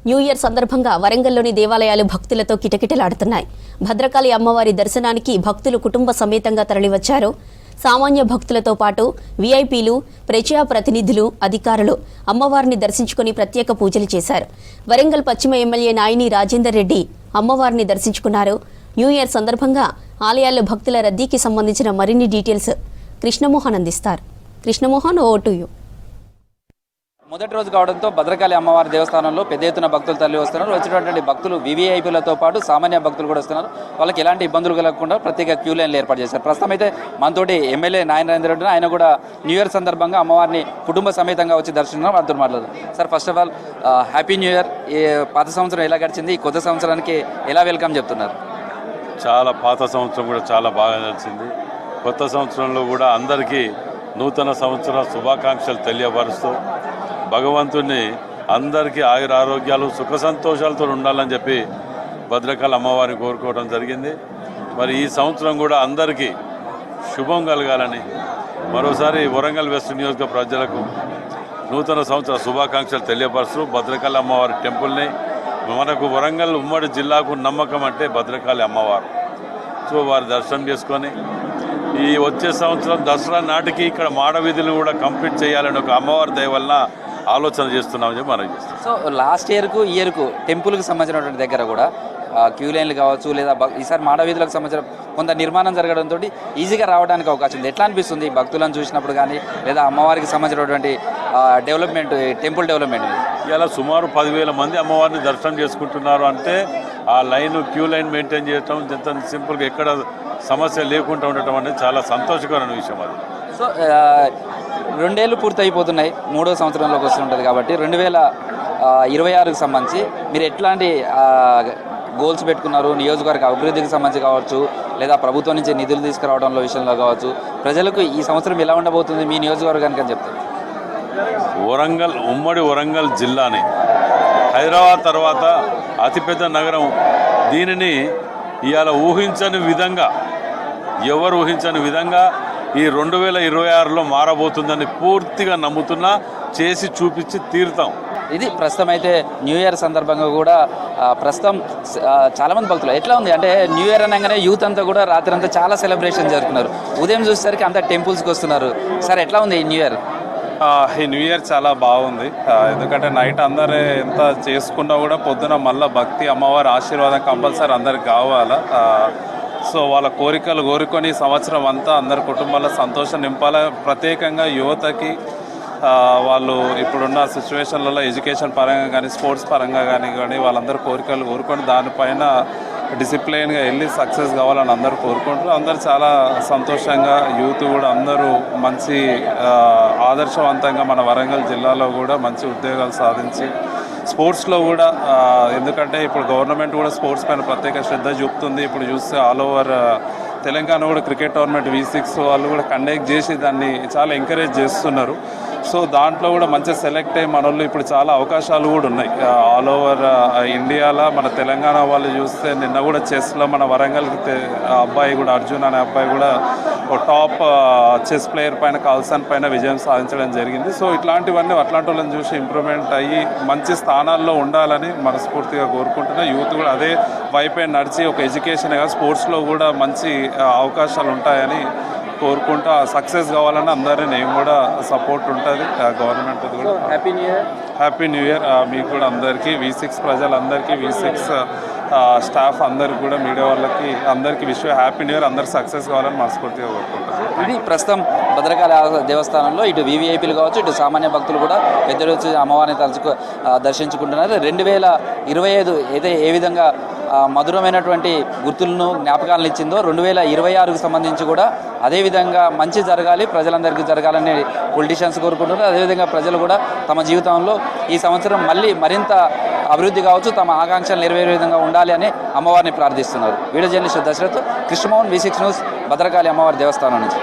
New year సందర్భంగా వరంగల్లోని దేవాలయాలు భక్తులతో కిటకిటలాడుతున్నాయి. భద్రకాళి అమ్మవారి దర్శనానికి భక్తులు కుటుంబ సమేతంగా తరలివచ్చారు. సామాన్య భక్తులతో పాటు వీఐపీలు, ప్రజా ప్రతినిధులు, అధికారులు అమ్మవారిని దర్శించుకుని ప్రత్యేక పూజలు చేశారు. వరంగల్ పశ్చిమ ఎమ్మెల్యే నాయిని రాజేందర్ రెడ్డి అమ్మవారిని దర్శించుకున్నారు. న్యూ ఇయర్ సందర్భంగా ఆలయాల్లో భక్తుల రద్దీకి సంబంధించిన మరిన్ని డీటెయిల్స్ కృష్ణమోహన్ అందిస్తారు. కృష్ణమోహన్, ఓ టు యు. మొదటి రోజు కావడంతో భద్రకాళి అమ్మవారి దేవస్థానంలో పెద్ద ఎత్తున భక్తులు తరలి వస్తున్నారు. వచ్చినటువంటి భక్తులు వివిఐపీలతో పాటు సామాన్య భక్తులు కూడా వస్తున్నారు. వాళ్ళకి ఎలాంటి ఇబ్బందులు కలగకుండా ప్రత్యేక క్యూ లైన్లు ఏర్పాటు చేశారు. ప్రస్తుతం అయితే మనతోటి ఎమ్మెల్యే నాయన నరేంద్ర రెడ్డి, ఆయన కూడా న్యూ ఇయర్ సందర్భంగా అమ్మవారిని కుటుంబ సమేతంగా వచ్చి దర్శించడం వాళ్ళతో మాట్లాడదు. Sir, first of all happy new year. ఈ పాత సంవత్సరం ఎలా గడిచింది, ఈ కొత్త సంవత్సరానికి ఎలా వెల్కమ్ చెప్తున్నారు? చాలా పాత సంవత్సరం కూడా చాలా బాగా నడిచింది. కొత్త సంవత్సరంలో కూడా అందరికీ నూతన సంవత్సర శుభాకాంక్షలు తెలియపరుస్తూ భగవంతుని అందరికీ ఆయుర ఆరోగ్యాలు సుఖ సంతోషాలతో ఉండాలని చెప్పి భద్రకాళి అమ్మవారిని కోరుకోవడం జరిగింది. మరి ఈ సంవత్సరం కూడా అందరికీ శుభం కలగాలని మరోసారి వరంగల్ వెస్ట్ నియోజక ప్రజలకు నూతన సంవత్సర శుభాకాంక్షలు తెలియపరుస్తూ భద్రకాళి అమ్మవారి టెంపుల్ని, మనకు వరంగల్ ఉమ్మడి జిల్లాకు నమ్మకం అంటే భద్రకాళి అమ్మవారు. సో వారి దర్శనం చేసుకొని ఈ వచ్చే సంవత్సరం దసరా నాటికి ఇక్కడ మాడవీధులు కూడా కంప్లీట్ చేయాలని ఒక అమ్మవారి దయ వల్ల ఆలోచన చేస్తున్నామని చెప్పి మనం చేస్తాం. సో లాస్ట్ ఇయర్కు ఈ ఇయర్కు టెంపుల్కి సంబంధించినటువంటి దగ్గర కూడా క్యూ లైన్లు కావచ్చు, లేదా ఈసారి మాడవీధులకు సంబంధించిన కొంత నిర్మాణం జరగడంతో ఈజీగా రావడానికి అవకాశం ఉంది. ఎట్లా అనిపిస్తుంది భక్తులను చూసినప్పుడు కానీ, లేదా అమ్మవారికి సంబంధించినటువంటి డెవలప్మెంట్, టెంపుల్ డెవలప్మెంట్? ఇలా సుమారు 10,000 మంది అమ్మవారిని దర్శనం చేసుకుంటున్నారు అంటే ఆ లైన్, క్యూ లైన్ మెయింటైన్ చేయటం ఎంత సింపుల్గా, ఎక్కడ సమస్య లేకుండా ఉండటం అనేది చాలా సంతోషకరమైన విషయం. అది సో 2 ఏళ్ళు పూర్తి అయిపోతున్నాయి, 3వ సంవత్సరంలోకి వస్తుంటుంది కాబట్టి 2026కి సంబంధించి మీరు ఎట్లాంటి గోల్స్ పెట్టుకున్నారు? నియోజకవర్గ అభివృద్ధికి సంబంధించి కావచ్చు, లేదా ప్రభుత్వం నుంచి నిధులు తీసుకురావడంలో విషయంలో కావచ్చు, ప్రజలకు ఈ సంవత్సరం ఎలా ఉండబోతుంది మీ నియోజకవర్గానికి అని చెప్తారు? వరంగల్, ఉమ్మడి వరంగల్ జిల్లాని హైదరాబాద్ తర్వాత అతిపెద్ద నగరం. దీనిని ఇవాళ ఊహించని విధంగా, ఎవరు ఊహించని విధంగా ఈ 2026లో మారబోతుందని పూర్తిగా నమ్ముతున్నా, చేసి చూపించి తీరుతాం. ఇది ప్రస్తుతం అయితే న్యూ ఇయర్ సందర్భంగా కూడా ప్రస్తుతం చాలామంది భక్తులు ఎట్లా ఉంది అంటే, న్యూ ఇయర్ అనగానే యూత్ అంతా కూడా రాత్రి అంతా చాలా సెలబ్రేషన్ జరుపుకున్నారు. ఉదయం చూసేసరికి అంతా టెంపుల్స్కి వస్తున్నారు. సార్, ఎట్లా ఉంది ఈ న్యూ ఇయర్? ఈ న్యూ ఇయర్ చాలా బాగుంది. ఎందుకంటే నైట్ అందరూ ఎంత చేసుకున్నా కూడా పొద్దున మళ్ళీ భక్తి, అమ్మవారి ఆశీర్వాదం కంపల్సరీ అందరికి కావాలా. సో వాళ్ళ కోరికలు కోరుకొని సంవత్సరం అంతా అందరి కుటుంబాల సంతోషం నింపాలి. ప్రత్యేకంగా యువతకి వాళ్ళు ఇప్పుడున్న సిచ్యువేషన్లలో ఎడ్యుకేషన్ పరంగా కానీ, స్పోర్ట్స్ పరంగా కానీ వాళ్ళందరూ కోరికలు కోరుకొని దానిపైన డిసిప్లైన్గా వెళ్ళి సక్సెస్ కావాలని అందరూ కోరుకుంటారు. అందరూ చాలా సంతోషంగా, యూత్ కూడా అందరూ మంచి ఆదర్శవంతంగా మన వరంగల్ జిల్లాలో కూడా మంచి ఉద్యోగాలు సాధించి స్పోర్ట్స్లో కూడా, ఎందుకంటే ఇప్పుడు గవర్నమెంట్ కూడా స్పోర్ట్స్ పైన ప్రత్యేక శ్రద్ధ చూపుతుంది. ఇప్పుడు చూస్తే ఆల్ ఓవర్ తెలంగాణ కూడా క్రికెట్ టోర్నమెంట్ V6 వాళ్ళు కూడా కండక్ట్ చేసి దాన్ని చాలా ఎంకరేజ్ చేస్తున్నారు. సో దాంట్లో కూడా మంచిగా సెలెక్ట్ అయ్యి మన వాళ్ళు ఇప్పుడు చాలా అవకాశాలు కూడా ఉన్నాయి ఆల్ ఓవర్ ఇండియాలో. మన తెలంగాణ వాళ్ళు చూస్తే నిన్న కూడా చెస్లో మన వరంగల్కి అబ్బాయి కూడా, అర్జున్ అనే అబ్బాయి కూడా టాప్ చెస్ ప్లేయర్ పైన, కాల్సన్ పైన విజయం సాధించడం జరిగింది. సో ఇట్లాంటివన్నీ అట్లాంటి వాళ్ళని చూసి ఇంప్రూవ్మెంట్ అయ్యి మంచి స్థానాల్లో ఉండాలని మనస్ఫూర్తిగా కోరుకుంటున్నా. యూత్ కూడా అదే వైపే నడిచి ఒక ఎడ్యుకేషన్గా స్పోర్ట్స్లో కూడా మంచి అవకాశాలు ఉంటాయని కోరుకుంటా. సక్సెస్ కావాలని అందరినీ నేను కూడా సపోర్ట్ ఉంటుంది గవర్నమెంట్ కూడా. Happy new year. Happy new year మీకు కూడా అందరికీ, V6 ప్రజలందరికీ, V6 స్టాఫ్ అందరికి కూడా, మీడియా వాళ్ళకి అందరికీ హ్యాపీ న్యూ ఇయర్. అందరు సక్సెస్ కావాలని మనస్ఫూర్తిగా కోరుకుంటారు. ఇది ప్రస్తుతం భద్రకాళి దేవస్థానంలో ఇటు వివిఐపీలు కావచ్చు, ఇటు సామాన్య భక్తులు కూడా పెద్దలు వచ్చి అమ్మవారిని దర్శించుకుంటున్నారు. 2025 అయితే ఏ విధంగా మధురమైనటువంటి గుర్తులను, జ్ఞాపకాలను ఇచ్చిందో 2026కు సంబంధించి కూడా అదేవిధంగా మంచి జరగాలి, ప్రజలందరికీ జరగాలని పొలిటీషియన్స్ కోరుకుంటున్నారు. అదేవిధంగా ప్రజలు కూడా తమ జీవితంలో ఈ సంవత్సరం మళ్ళీ మరింత అభివృద్ధి కావచ్చు, తమ ఆకాంక్షలు నెరవేరే విధంగా ఉండాలి అని అమ్మవారిని ప్రార్థిస్తున్నారు. Video journalist Dasharath, Krishnamohan, V6 news, Bhadrakali అమ్మవారి దేవస్థానం నుంచి.